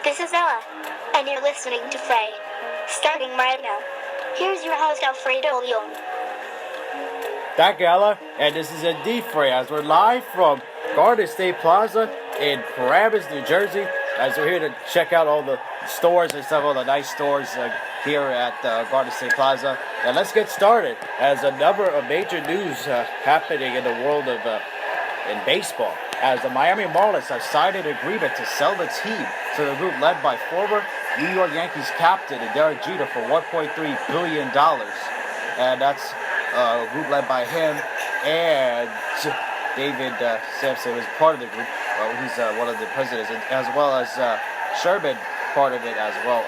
This is Ella, and you're listening to Frey. Starting right now, here's your host Alfredo Leon. Thank you, Ella, and this is indeed Frey, as we're live from Garden State Plaza in Paramus, New Jersey, as we're here to check out all the stores and stuff, all the nice stores here at Garden State Plaza. And let's get started, as a number of major news happening in the world of in baseball, as the Miami Marlins have signed an agreement to sell the team to the group led by former New York Yankees captain Derek Jeter for $1.3 billion. And that's a group led by him and David Sampson is part of the group. He's one of the presidents, as well as Sherman, part of it as well.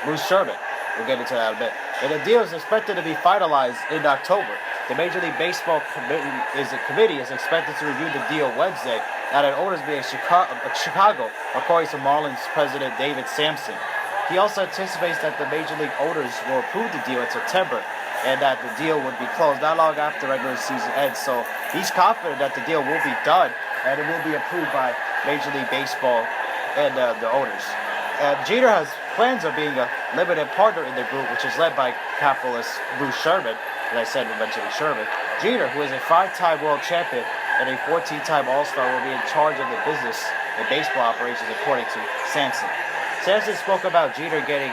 Bruce Sherman. We'll get into that in a bit. And the deal is expected to be finalized in October. The Major League Baseball committee is expected to review the deal Wednesday at an owners meeting in Chicago, according to Marlins president David Sampson. He also anticipates that the Major League owners will approve the deal in September and that the deal would be closed not long after the regular season ends. So he's confident that the deal will be done and it will be approved by Major League Baseball and the owners. Jeter has plans of being a limited partner in the group, which is led by capitalist Bruce Sherman. As I said, we're mentioning Sherman. Jeter, who is a 5-time world champion and a 14-time All-Star, will be in charge of the business and baseball operations, according to Sampson. Sampson spoke about Jeter getting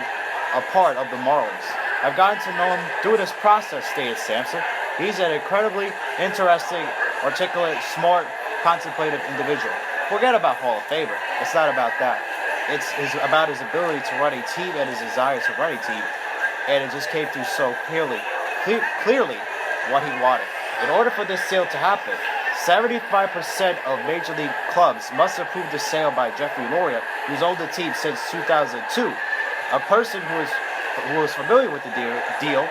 a part of the Marlins. I've gotten to know him through this process, stated Sampson. He's an incredibly interesting, articulate, smart, contemplative individual. Forget about Hall of Famer. It's not about that. It's about his ability to run a team and his desire to run a team. And it just came through so clearly what he wanted. In order for this sale to happen, 75% of Major League clubs must approve the sale by Jeffrey Loria, who's owned the team since 2002. A person who was familiar with the deal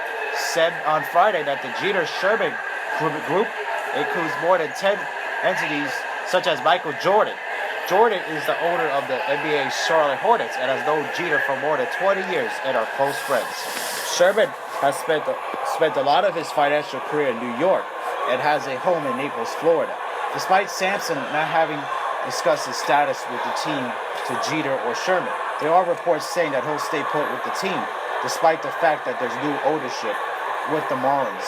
said on Friday that the Jeter-Sherman group includes more than 10 entities, such as Michael Jordan. Jordan is the owner of the NBA's Charlotte Hornets and has known Jeter for more than 20 years and are close friends. Sherman has spent a lot of his financial career in New York and has a home in Naples, Florida. Despite Sampson not having discussed his status with the team to Jeter or Sherman, there are reports saying that he'll stay put with the team, despite the fact that there's new ownership with the Marlins.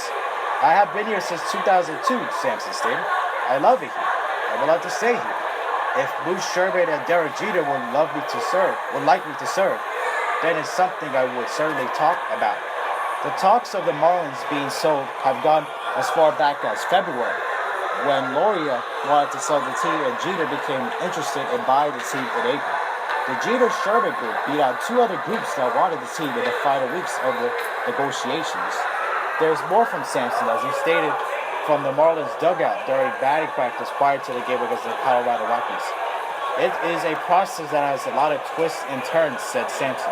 I have been here since 2002, Sampson stated. I love it here. I would love to stay here. If Bruce Sherman and Derek Jeter would like me to serve, then it's something I would certainly talk about. The talks of the Marlins being sold have gone as far back as February, when Loria wanted to sell the team and Jeter became interested in buying the team in April. The Jeter-Sherman group beat out two other groups that wanted the team in the final weeks of the negotiations. There's more from Sampson, as he stated from the Marlins dugout during batting practice prior to the game against the Colorado Rockies. It is a process that has a lot of twists and turns, said Sampson.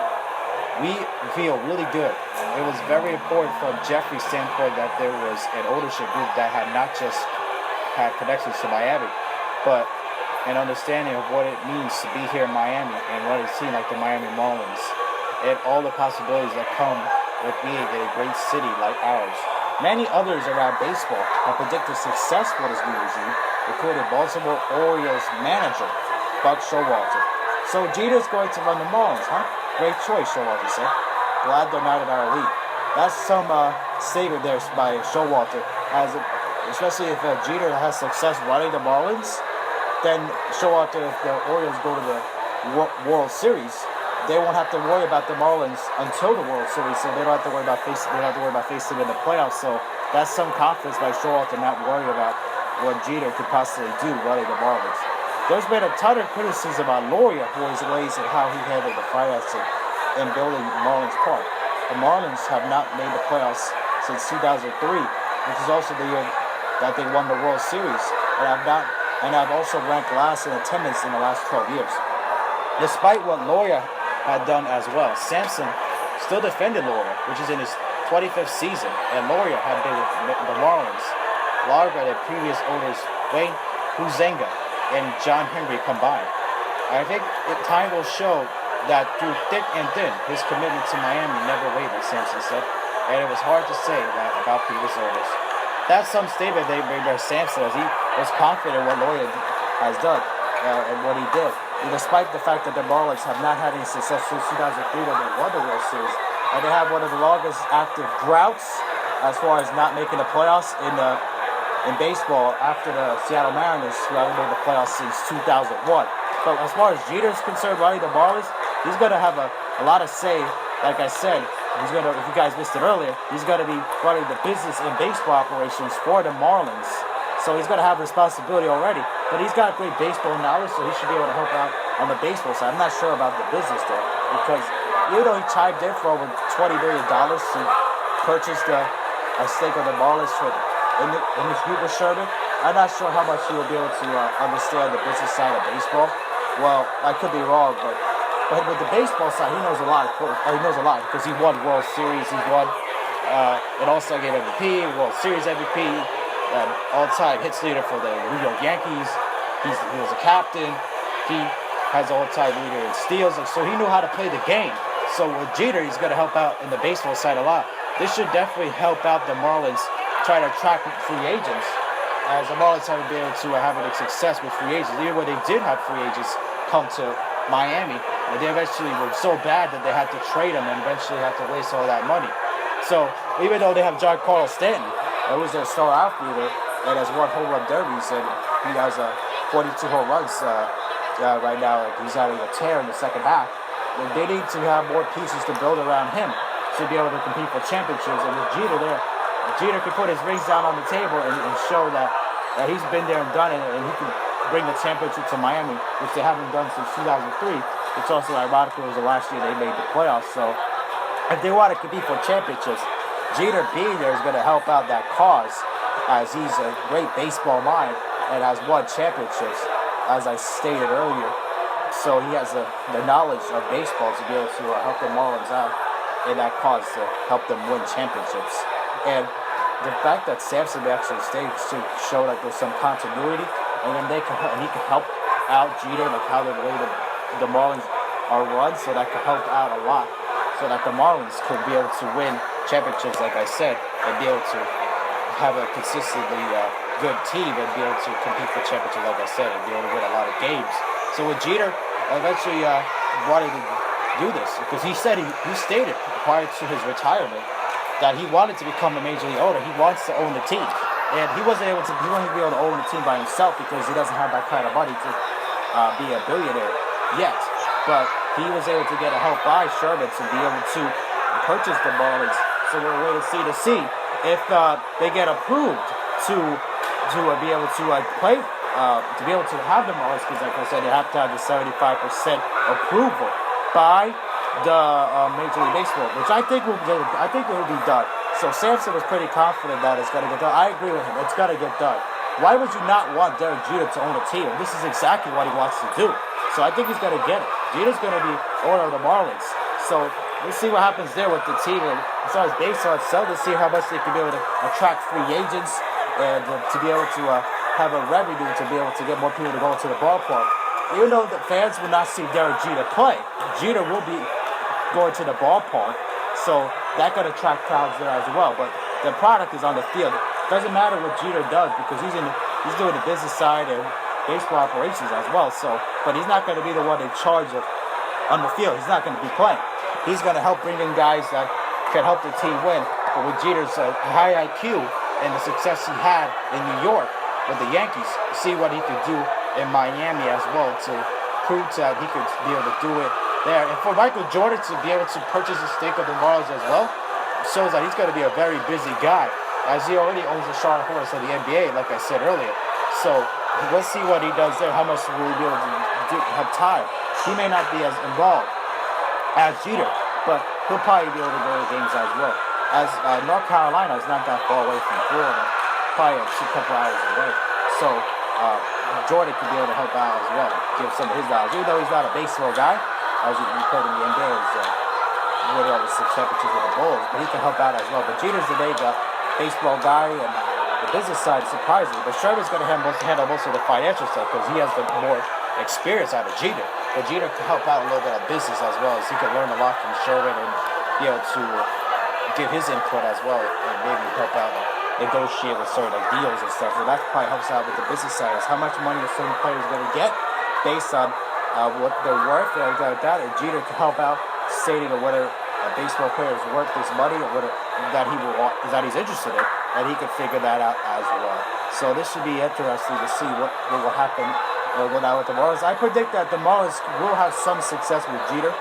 We feel really good. It was very important from Jeffrey's standpoint that there was an ownership group that had not just had connections to Miami, but an understanding of what it means to be here in Miami and what it seemed like the Miami Marlins and all the possibilities that come with being in a great city like ours. Many others around baseball have predicted success for this new regime, including Baltimore Orioles manager Buck Showalter. So Jeter's going to run the Marlins, huh? Great choice, Showalter said. Glad they're not in our league. That's some statement there by Showalter, especially if Jeter has success running the Marlins. Then Showalter, if the Orioles go to the World Series, they won't have to worry about the Marlins until the World Series, so they don't have to worry about facing them in the playoffs. So that's some confidence by Showalter not worrying about what Jeter could possibly do running the Marlins. There's been a ton of criticism on Loria for his ways and how he handled the financing in building Marlins Park. The Marlins have not made the playoffs since 2003, which is also the year that they won the World Series, and have also ranked last in attendance in the last 12 years. Despite what Loria had done as well, Sampson still defended Loria, which is in his 25th season, and Loria had been with the Marlins longer than previous owners Wayne Huizenga and John Henry combined. I think time will show that through thick and thin, his commitment to Miami never wavered, Sampson said, and it was hard to say that about previous owners. That's some statement they made by Sampson, as he was confident in what Loria has done and what he did. despite the fact that the Marlins have not had any success since 2003 when they won the World Series, and they have one of the longest active droughts as far as not making the playoffs in baseball after the Seattle Mariners, who haven't made the playoffs since 2001. But as far as Jeter's concerned, running the Marlins, he's going to have a lot of say. Like I said, he's going to, if you guys missed it earlier, he's going to be running the business and baseball operations for the Marlins. So he's going to have responsibility already. But he's got great baseball knowledge, so he should be able to help out on the baseball side. I'm not sure about the business there, because even though he chimed in for over $20 million to purchase a stake of the Marlins in his group with Sherman, I'm not sure how much he will be able to understand the business side of baseball. Well, I could be wrong, but with the baseball side, he knows a lot. He knows a lot because he won World Series. He won an All-Star Game MVP, World Series MVP, all-time hits leader for the New York Yankees. He was a captain. He has all-time leader in steals, so he knew how to play the game. So with Jeter, he's going to help out in the baseball side a lot. This should definitely help out the Marlins try to attract free agents, as the Marlins haven't been able to have any success with free agents. Even when they did have free agents come to Miami, and they eventually were so bad that they had to trade them and eventually had to waste all that money. So even though they have Giancarlo Stanton, who's their star outfielder and has won home run derbies, and he has 42 home runs right now. He's having a tear in the second half. And they need to have more pieces to build around him to be able to compete for championships. And with Jeter there, Jeter can put his rings down on the table and show that he's been there and done it, and he can bring the championship to Miami, which they haven't done since 2003. It's also ironic it was the last year they made the playoffs. So if they want to compete for championships, Jeter being there is going to help out that cause, as he's a great baseball mind and has won championships, as I stated earlier. So he has the knowledge of baseball to be able to help the Marlins out in that cause to help them win championships. And the fact that Samson actually stayed to show that there's some continuity, and then he can help out Jeter, like how the way the Marlins are run, so that could help out a lot, so that the Marlins could be able to win championships, like I said, and be able to have a consistently good team and be able to compete for championships, like I said, and be able to win a lot of games. So with Jeter eventually wanting to do this, because he said he stated prior to his retirement that he wanted to become a major league owner. He wants to own the team, and he wasn't able to be able to own the team by himself because he doesn't have that kind of money to be a billionaire yet. But he was able to get a help by Sherman to be able to purchase the Marlins. So we're waiting to see if they get approved to be able to play, to be able to have the Marlins, because like I said, they have to have the 75% approval by the Major League Baseball, which I think will be done. So Samson was pretty confident that it's going to get done. I agree with him. It's going to get done. Why would you not want Derek Jeter to own a team? This is exactly what he wants to do. So I think he's going to get it. Jeter's going to be owner of the Marlins. So we'll see what happens there with the team. And as far as baseball itself, to see how much they can be able to attract free agents and to be able to have a revenue to be able to get more people to go to the ballpark. Even though the fans will not see Derek Jeter play, Jeter will be going to the ballpark, so that could attract crowds there as well. But the product is on the field. It doesn't matter what Jeter does, because he's doing the business side and baseball operations as well. So, but he's not going to be the one in charge of on the field. He's not going to be playing. He's going to help bring in guys that can help the team win. But with Jeter's high IQ and the success he had in New York with the Yankees, see what he could do in Miami as well to prove that he could be able to do it there. And for Michael Jordan to be able to purchase a stake of the Marlins as well shows that he's going to be a very busy guy, as he already owns the Charlotte Hornets of the NBA, like I said earlier. So we'll see what he does there. How much will he be able to have time? He may not be as involved as Jeter, but he'll probably be able to go to games as well. As North Carolina is not that far away from Florida, probably a couple hours away. So Jordan could be able to help out as well, give some of his knowledge. Even though he's not a baseball guy, as you played in the NBA, really all the six championships with the Bulls, but he can help out as well. But Jeter's the big baseball guy, and the business side is surprising. But Sherman's going to handle most of the financial stuff because he has the more experience out of Jeter. But Jeter can help out a little bit of business as well, as he can learn a lot from Sherman and be able to give his input as well, and maybe help out negotiate with certain deals and stuff. So that probably helps out with the business side, is how much money a certain player is going to get based on what they're worth and everything like that. And Jeter can help out stating whether a baseball player is worth his money or whether that he's interested in, and he can figure that out as well. So this should be interesting to see what will happen with the Marlins. I predict that the Marlins will have some success with Jeter.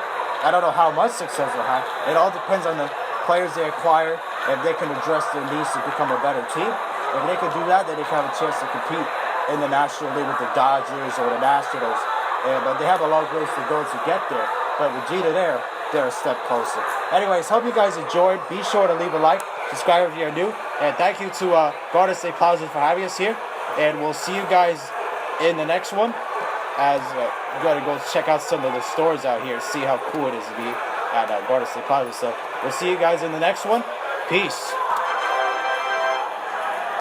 I don't know how much success they'll have. It all depends on the players they acquire, if they can address their needs to become a better team. If they can do that, then they can have a chance to compete in the National League with the Dodgers or the Nationals. But they have a long ways to go to get there. But with Jeter there, they're a step closer. Anyways, hope you guys enjoyed. Be sure to leave a like, subscribe if you're new, and thank you to Garden State Plaza for having us here. And we'll see you guys in the next one. As you gotta go check out some of the stores out here, see how cool it is to be at Garden State Plaza. So we'll see you guys in the next one. Peace.